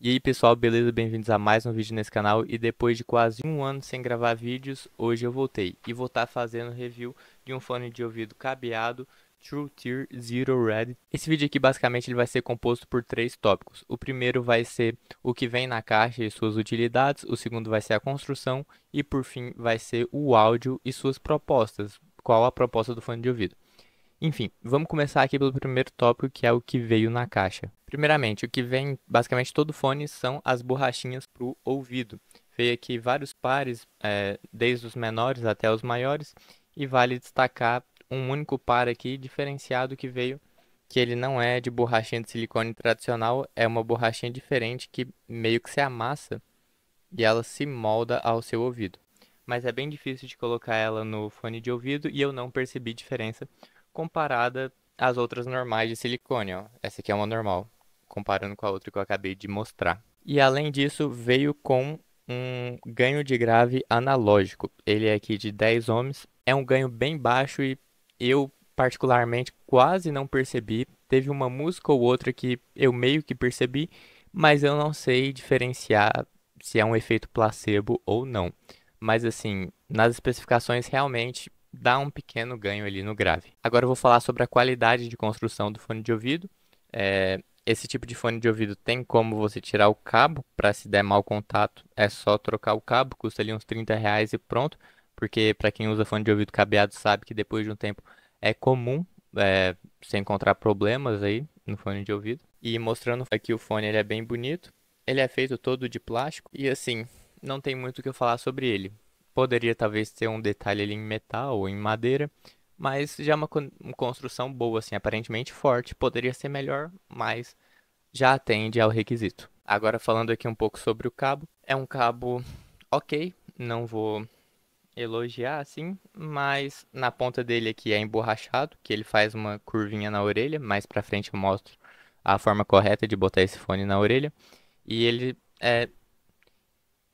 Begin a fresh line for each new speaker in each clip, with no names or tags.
E aí pessoal, beleza? Bem-vindos a mais um vídeo nesse canal. E depois de quase um ano sem gravar vídeos, hoje eu voltei. E vou estar fazendo review de um fone de ouvido cabeado True Tier Zero Red. Esse vídeo aqui basicamente ele vai ser composto por três tópicos. O primeiro vai ser o que vem na caixa e suas utilidades. O segundo vai ser a construção. E por fim vai ser o áudio e suas propostas. Qual a proposta do fone de ouvido? Enfim, vamos começar aqui pelo primeiro tópico, que é o que veio na caixa. Primeiramente, o que vem basicamente todo fone são as borrachinhas para o ouvido. Veio aqui vários pares, desde os menores até os maiores, e vale destacar um único par aqui diferenciado que veio, que ele não é de borrachinha de silicone tradicional, é uma borrachinha diferente que meio que se amassa e ela se molda ao seu ouvido. Mas é bem difícil de colocar ela no fone de ouvido e eu não percebi diferença comparada às outras normais de silicone, ó. Essa aqui é uma normal, comparando com a outra que eu acabei de mostrar. E além disso, veio com um ganho de grave analógico. Ele é aqui de 10 ohms, é um ganho bem baixo e eu particularmente quase não percebi. Teve uma música ou outra que eu meio que percebi, mas eu não sei diferenciar se é um efeito placebo ou não. Mas assim, nas especificações realmente dá um pequeno ganho ali no grave. Agora eu vou falar sobre a qualidade de construção do fone de ouvido. Esse tipo de fone de ouvido tem como você tirar o cabo para se der mau contato, é só trocar o cabo, custa ali uns R$ 30 e pronto. Porque para quem usa fone de ouvido cabeado sabe que depois de um tempo é comum você encontrar problemas aí no fone de ouvido. E mostrando aqui o fone, ele é bem bonito. Ele é feito todo de plástico e assim, não tem muito o que eu falar sobre ele. Poderia talvez ter um detalhe ali em metal ou em madeira, mas já é uma construção boa, assim, aparentemente forte. Poderia ser melhor, mas já atende ao requisito. Agora falando aqui um pouco sobre o cabo. É um cabo ok, não vou elogiar assim, mas na ponta dele aqui é emborrachado, que ele faz uma curvinha na orelha. Mais pra frente eu mostro a forma correta de botar esse fone na orelha. E ele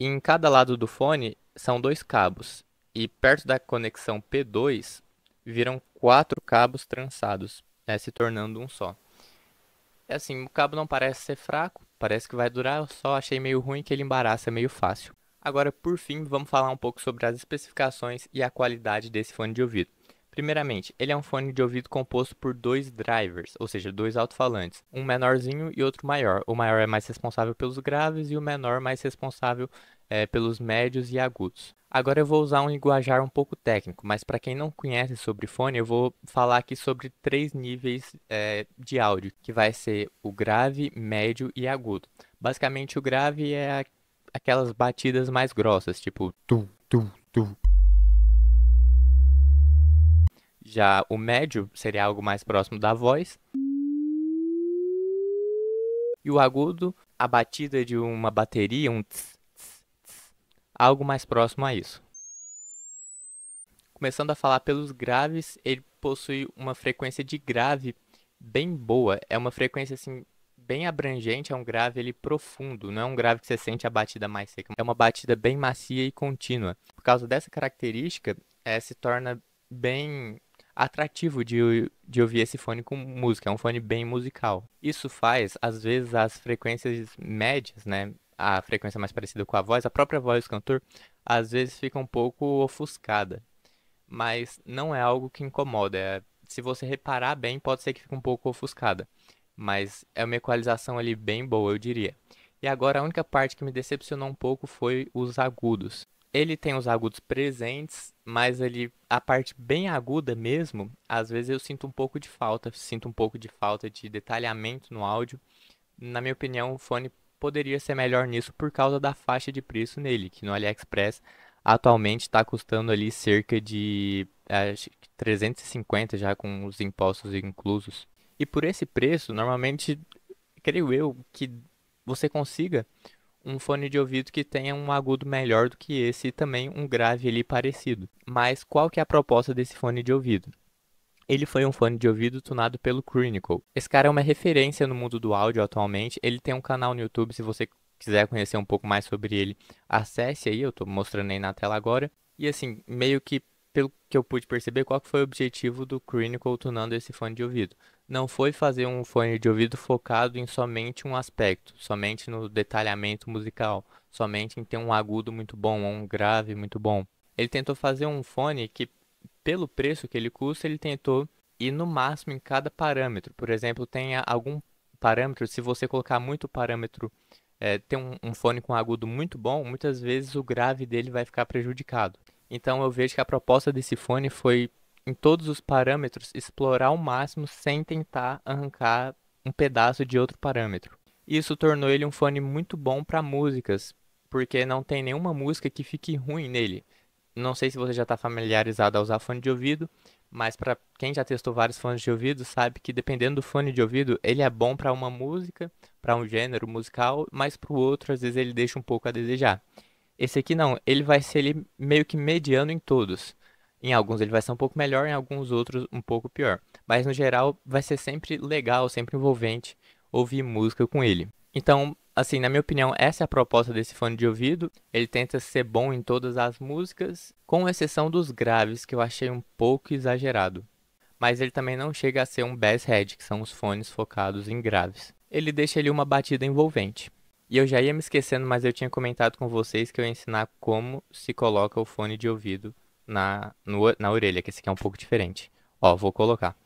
em cada lado do fone são dois cabos, e perto da conexão P2 viram quatro cabos trançados, se tornando um só. É assim, o cabo não parece ser fraco, parece que vai durar, eu só achei meio ruim que ele embaraça meio fácil. Agora, por fim, vamos falar um pouco sobre as especificações e a qualidade desse fone de ouvido. Primeiramente, ele é um fone de ouvido composto por dois drivers, ou seja, dois alto-falantes, um menorzinho e outro maior. O maior é mais responsável pelos graves e o menor mais responsável pelos médios e agudos. Agora eu vou usar um linguajar um pouco técnico, mas para quem não conhece sobre fone, eu vou falar aqui sobre três níveis de áudio, que vai ser o grave, médio e agudo. Basicamente, o grave é aquelas batidas mais grossas, tipo tu, tu, tu. Já o médio seria algo mais próximo da voz. E o agudo, a batida de uma bateria, um tss, tss, tss, algo mais próximo a isso. Começando a falar pelos graves, ele possui uma frequência de grave bem boa. É uma frequência assim bem abrangente, é um grave ele profundo, não é um grave que você sente a batida mais seca. É uma batida bem macia e contínua. Por causa dessa característica, se torna bem atrativo de ouvir esse fone com música. É um fone bem musical. Isso faz, às vezes, as frequências médias, né? A frequência mais parecida com a voz, a própria voz do cantor, às vezes fica um pouco ofuscada, mas não é algo que incomoda. Se você reparar bem, pode ser que fique um pouco ofuscada, mas é uma equalização ali bem boa, eu diria. E agora a única parte que me decepcionou um pouco foi os agudos. Ele tem os agudos presentes, mas ali a parte bem aguda mesmo, às vezes eu sinto um pouco de falta de detalhamento no áudio. Na minha opinião, o fone poderia ser melhor nisso por causa da faixa de preço nele, que no AliExpress atualmente está custando ali cerca de acho que 350 já com os impostos inclusos. E por esse preço, normalmente, creio eu, que você consiga um fone de ouvido que tenha um agudo melhor do que esse e também um grave ali parecido. Mas qual que é a proposta desse fone de ouvido? Ele foi um fone de ouvido tunado pelo Chronicle. Esse cara é uma referência no mundo do áudio atualmente. Ele tem um canal no YouTube, se você quiser conhecer um pouco mais sobre ele, acesse aí, eu tô mostrando aí na tela agora. E assim, meio que pelo que eu pude perceber, qual que foi o objetivo do Chronicle tunando esse fone de ouvido? Não foi fazer um fone de ouvido focado em somente um aspecto, somente no detalhamento musical, somente em ter um agudo muito bom ou um grave muito bom. Ele tentou fazer um fone que, pelo preço que ele custa, ele tentou ir no máximo em cada parâmetro. Por exemplo, tem algum parâmetro, se você colocar muito parâmetro, ter um fone com agudo muito bom, muitas vezes o grave dele vai ficar prejudicado. Então eu vejo que a proposta desse fone foi, em todos os parâmetros, explorar ao máximo sem tentar arrancar um pedaço de outro parâmetro. Isso tornou ele um fone muito bom para músicas, porque não tem nenhuma música que fique ruim nele. Não sei se você já está familiarizado a usar fone de ouvido, mas para quem já testou vários fones de ouvido, sabe que dependendo do fone de ouvido, ele é bom para uma música, para um gênero musical, mas para o outro, às vezes, ele deixa um pouco a desejar. Esse aqui não, ele vai ser ele meio que mediano em todos. Em alguns ele vai ser um pouco melhor, em alguns outros um pouco pior. Mas no geral vai ser sempre legal, sempre envolvente ouvir música com ele. Então, assim, na minha opinião, essa é a proposta desse fone de ouvido. Ele tenta ser bom em todas as músicas, com exceção dos graves, que eu achei um pouco exagerado. Mas ele também não chega a ser um bass head, que são os fones focados em graves. Ele deixa ali uma batida envolvente. E eu já ia me esquecendo, mas eu tinha comentado com vocês que eu ia ensinar como se coloca o fone de ouvido na orelha, que esse aqui é um pouco diferente. Ó, vou colocar.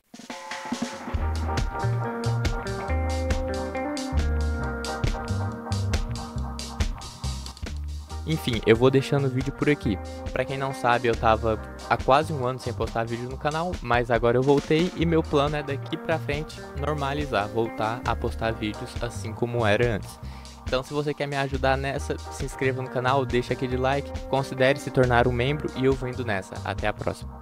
Enfim, eu vou deixando o vídeo por aqui. Pra quem não sabe, eu tava há quase um ano sem postar vídeo no canal, mas agora eu voltei e meu plano é daqui pra frente normalizar, voltar a postar vídeos assim como era antes. Então, se você quer me ajudar nessa, se inscreva no canal, deixa aquele like, considere se tornar um membro e eu vou indo nessa. Até a próxima.